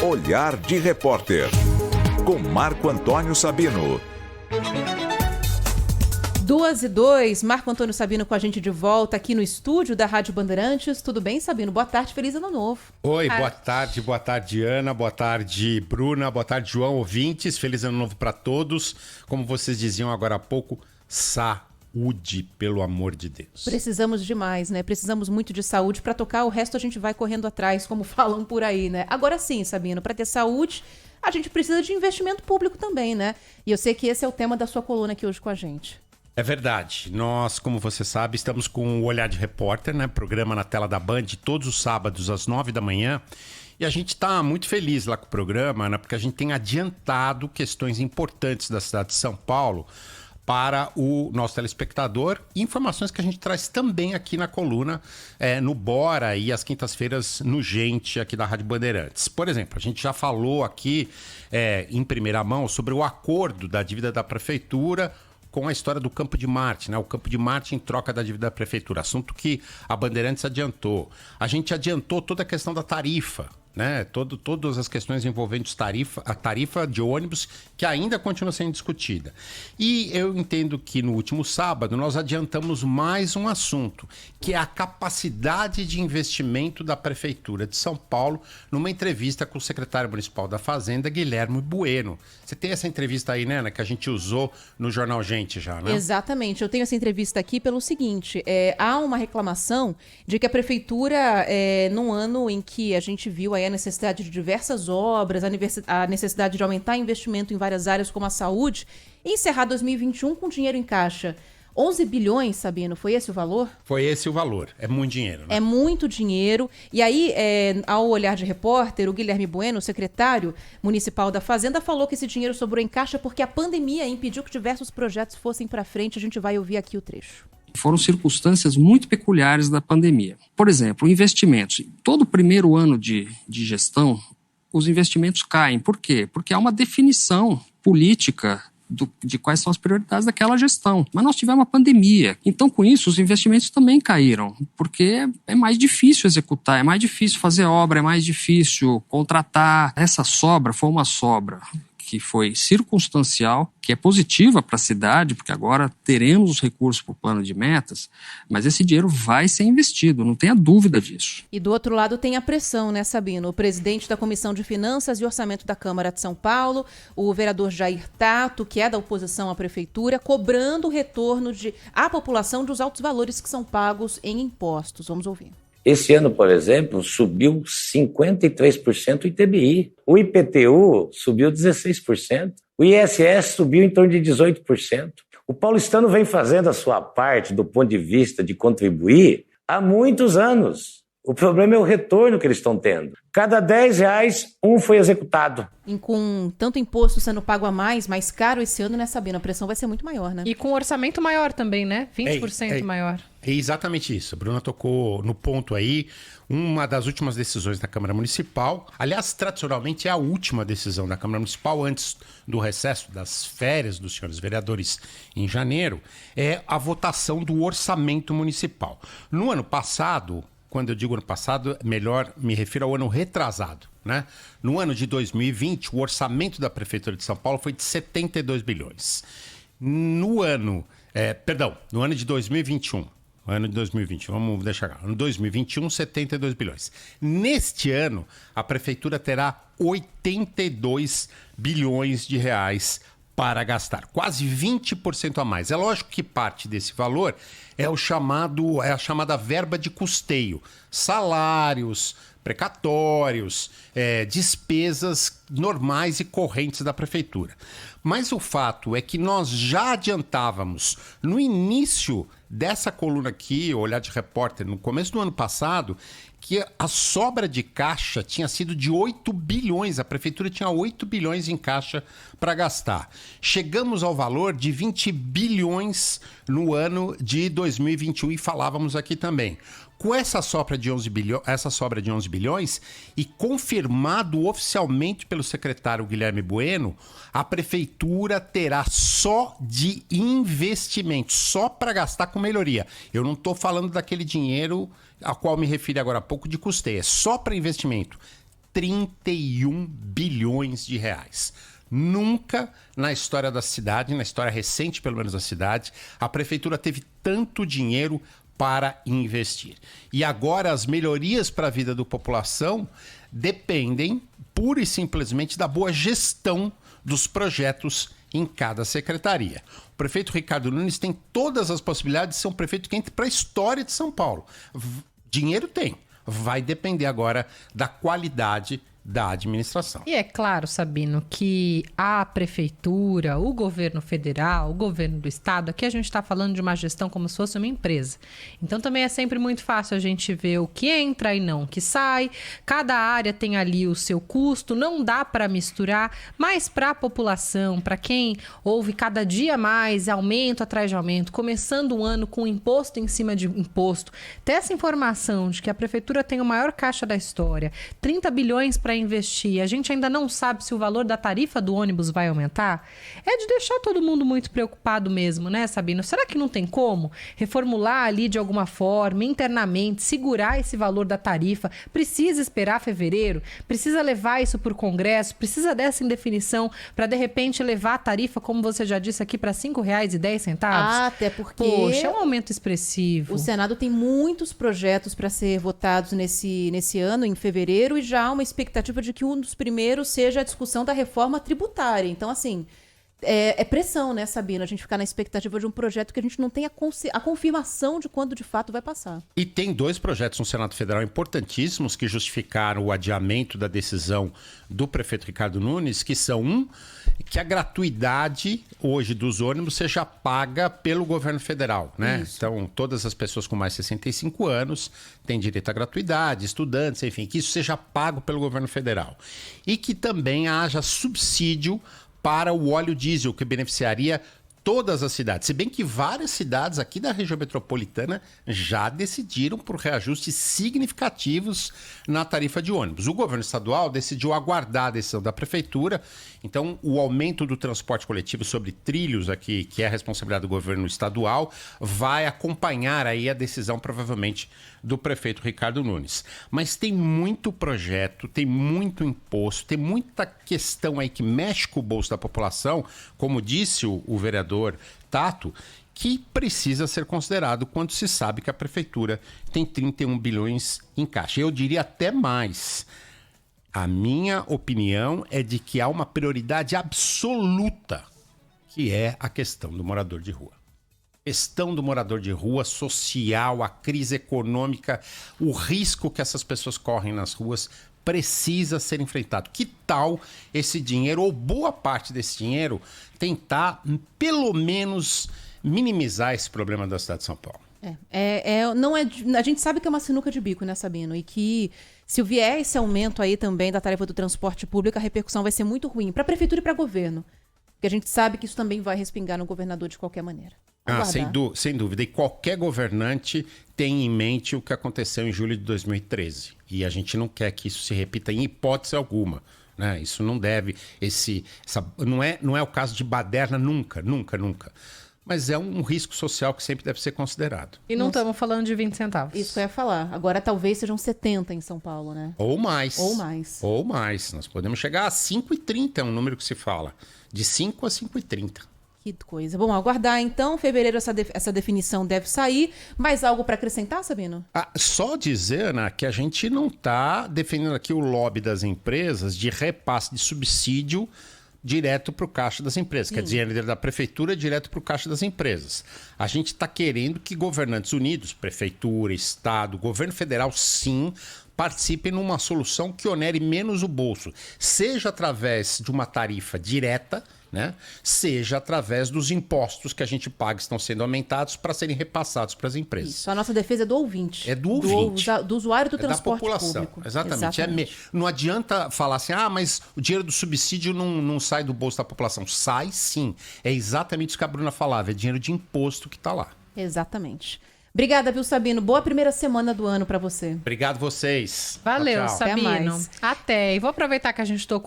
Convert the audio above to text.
Olhar de Repórter, com Marco Antônio Sabino. 2:02, Marco Antônio Sabino com a gente de volta aqui no estúdio da Rádio Bandeirantes. Tudo bem, Sabino? Boa tarde, feliz ano novo. Oi, boa tarde, Ana, boa tarde, Bruna, boa tarde, João, ouvintes. Feliz ano novo para todos. Como vocês diziam agora há pouco, saúde, pelo amor de Deus. Precisamos demais, né? Precisamos muito de saúde. Para tocar, o resto a gente vai correndo atrás, como falam por aí, né? Agora sim, Sabino, para ter saúde, a gente precisa de investimento público também, né? E eu sei que esse é o tema da sua coluna aqui hoje com a gente. É verdade. Nós, como você sabe, estamos com o Olhar de Repórter, né? Programa na tela da Band, todos os sábados às 9 da manhã. E a gente está muito feliz lá com o programa, né? Porque a gente tem adiantado questões importantes da cidade de São Paulo para o nosso telespectador, e informações que a gente traz também aqui na coluna, no Bora e às quintas-feiras no Gente, aqui da Rádio Bandeirantes. Por exemplo, a gente já falou aqui em primeira mão sobre o acordo da dívida da Prefeitura com a história do Campo de Marte, né? O Campo de Marte em troca da dívida da Prefeitura, assunto que a Bandeirantes adiantou. A gente adiantou toda a questão da tarifa, né? Todas as questões envolvendo a tarifa de ônibus, que ainda continua sendo discutida. E eu entendo que no último sábado nós adiantamos mais um assunto, que é a capacidade de investimento da Prefeitura de São Paulo, numa entrevista com o secretário municipal da Fazenda, Guilherme Bueno. Você tem essa entrevista aí, né, Ana, que a gente usou no Jornal Gente já, né? Exatamente. Eu tenho essa entrevista aqui pelo seguinte, há uma reclamação de que a Prefeitura, num ano em que a gente viu aí a necessidade de diversas obras, a necessidade de aumentar investimento em várias áreas como a saúde, e encerrar 2021 com dinheiro em caixa. 11 bilhões, Sabino, foi esse o valor? Foi esse o valor. É muito dinheiro, né? É muito dinheiro. E aí, ao Olhar de Repórter, o Guilherme Bueno, secretário municipal da Fazenda, falou que esse dinheiro sobrou em caixa porque a pandemia impediu que diversos projetos fossem para frente. A gente vai ouvir aqui o trecho. Foram circunstâncias muito peculiares da pandemia. Por exemplo, investimentos. Todo primeiro ano de gestão, os investimentos caem. Por quê? Porque há uma definição política de quais são as prioridades daquela gestão. Mas nós tivemos uma pandemia. Então, com isso, os investimentos também caíram. Porque é mais difícil executar, é mais difícil fazer obra, é mais difícil contratar. Essa sobra foi uma sobra que foi circunstancial, que é positiva para a cidade, porque agora teremos os recursos para o plano de metas, mas esse dinheiro vai ser investido, não tenha dúvida disso. E do outro lado tem a pressão, né, Sabino? O presidente da Comissão de Finanças e Orçamento da Câmara de São Paulo, o vereador Jair Tato, que é da oposição à Prefeitura, cobrando o retorno à população dos altos valores que são pagos em impostos. Vamos ouvir. Esse ano, por exemplo, subiu 53% o ITBI. O IPTU subiu 16%. O ISS subiu em torno de 18%. O paulistano vem fazendo a sua parte do ponto de vista de contribuir há muitos anos. O problema é o retorno que eles estão tendo. Cada R$10, um foi executado. E com tanto imposto sendo pago a mais caro esse ano, né, Sabina? A pressão vai ser muito maior, né? E com orçamento maior também, né? 20% maior. É exatamente isso. A Bruna tocou no ponto aí. Uma das últimas decisões da Câmara Municipal, aliás, tradicionalmente é a última decisão da Câmara Municipal antes do recesso das férias dos senhores vereadores em janeiro, é a votação do orçamento municipal. No ano passado, quando eu digo ano passado, melhor me refiro ao ano retrasado, né? No ano de 2020, o orçamento da Prefeitura de São Paulo foi de 72 bilhões. No ano de 2021, vamos deixar cá. No 2021, 72 bilhões. Neste ano, a Prefeitura terá 82 bilhões de reais para gastar, quase 20% a mais. É lógico que parte desse valor é a chamada verba de custeio, salários, precatórios, despesas normais e correntes da Prefeitura. Mas o fato é que nós já adiantávamos no início dessa coluna aqui, Olhar de Repórter, no começo do ano passado, que a sobra de caixa tinha sido de 8 bilhões. A Prefeitura tinha 8 bilhões em caixa para gastar. Chegamos ao valor de 20 bilhões no ano de 2021 e falávamos aqui também. Com essa sobra de 11 bilhões e confirmado oficialmente pelo secretário Guilherme Bueno, a Prefeitura terá só de investimento, só para gastar com melhoria. Eu não estou falando daquele dinheiro ao qual me referi agora há pouco de custeio, é só para investimento. 31 bilhões de reais. Nunca na história da cidade, na história recente pelo menos da cidade, a prefeitura teve tanto dinheiro para investir. E agora as melhorias para a vida da população dependem pura e simplesmente da boa gestão dos projetos em cada secretaria. O prefeito Ricardo Nunes tem todas as possibilidades de ser um prefeito que entre para a história de São Paulo. Dinheiro tem. Vai depender agora da qualidade da administração. E é claro, Sabino, que a prefeitura, o governo federal, o governo do estado, aqui a gente está falando de uma gestão como se fosse uma empresa. Então também é sempre muito fácil a gente ver o que entra e não o que sai. Cada área tem ali o seu custo, não dá para misturar, mas para a população, para quem ouve cada dia mais aumento atrás de aumento, começando o ano com imposto em cima de imposto, ter essa informação de que a prefeitura tem o maior caixa da história, 30 bilhões para investir, a gente ainda não sabe se o valor da tarifa do ônibus vai aumentar, é de deixar todo mundo muito preocupado mesmo, né, Sabino? Será que não tem como reformular ali de alguma forma, internamente, segurar esse valor da tarifa? Precisa esperar fevereiro? Precisa levar isso para o Congresso? Precisa dessa indefinição para, de repente, levar a tarifa, como você já disse aqui, para R$ 5,10? Até porque... Poxa, é um aumento expressivo. O Senado tem muitos projetos para ser votados nesse ano, em fevereiro, e já há uma expectativa de que um dos primeiros seja a discussão da reforma tributária. Então, assim, é pressão, né, Sabina? A gente ficar na expectativa de um projeto que a gente não tem a confirmação de quando de fato vai passar. E tem 2 projetos no Senado Federal importantíssimos que justificaram o adiamento da decisão do prefeito Ricardo Nunes, que são que a gratuidade hoje dos ônibus seja paga pelo governo federal, né? Isso. Então, todas as pessoas com mais de 65 anos têm direito à gratuidade, estudantes, enfim, que isso seja pago pelo governo federal. E que também haja subsídio para o óleo diesel, que beneficiaria todas as cidades. Se bem que várias cidades aqui da região metropolitana já decidiram por reajustes significativos na tarifa de ônibus. O governo estadual decidiu aguardar a decisão da prefeitura. Então, o aumento do transporte coletivo sobre trilhos aqui, que é a responsabilidade do governo estadual, vai acompanhar aí a decisão, provavelmente, do prefeito Ricardo Nunes. Mas tem muito projeto, tem muito imposto, tem muita questão aí que mexe com o bolso da população, como disse o vereador Tato, que precisa ser considerado quando se sabe que a prefeitura tem 31 bilhões em caixa. Eu diria até mais. A minha opinião é de que há uma prioridade absoluta, que é a questão do morador de rua. Questão do morador de rua, social, a crise econômica, o risco que essas pessoas correm nas ruas precisa ser enfrentado. Que tal esse dinheiro, ou boa parte desse dinheiro, tentar pelo menos minimizar esse problema da cidade de São Paulo? A gente sabe que é uma sinuca de bico, né, Sabino? E que se vier esse aumento aí também da tarifa do transporte público, a repercussão vai ser muito ruim para a prefeitura e para o governo. Porque a gente sabe que isso também vai respingar no governador de qualquer maneira. Sem dúvida. E qualquer governante tem em mente o que aconteceu em julho de 2013. E a gente não quer que isso se repita em hipótese alguma, né? Isso não deve... Não é o caso de baderna nunca. Mas é um risco social que sempre deve ser considerado. E não estamos falando de 20 centavos. Isso que eu ia falar. Agora talvez sejam 70 em São Paulo, né? Ou mais. Ou mais. Nós podemos chegar a 5,30, é um número que se fala. De 5 a 5,30. Que coisa. Bom, aguardar então. Fevereiro essa definição deve sair. Mais algo para acrescentar, Sabino? Só dizer, Ana, que a gente não está defendendo aqui o lobby das empresas de repasse de subsídio direto para o caixa das empresas. Quer dizer, dinheiro da prefeitura direto para o caixa das empresas. A gente está querendo que governantes unidos, prefeitura, estado, governo federal, sim, participem numa solução que onere menos o bolso, seja através de uma tarifa direta, né? Seja através dos impostos que a gente paga, estão sendo aumentados para serem repassados para as empresas. Isso, a nossa defesa é do ouvinte. É do ouvinte. Do usuário do transporte da população. Público. Exatamente. Não adianta falar assim, mas o dinheiro do subsídio não sai do bolso da população. Sai sim. É exatamente isso que a Bruna falava, é dinheiro de imposto que está lá. Exatamente. Obrigada, viu, Sabino? Boa primeira semana do ano para você. Obrigado vocês. Valeu, tchau. Sabino. Até mais. Até. E vou aproveitar que a gente tocou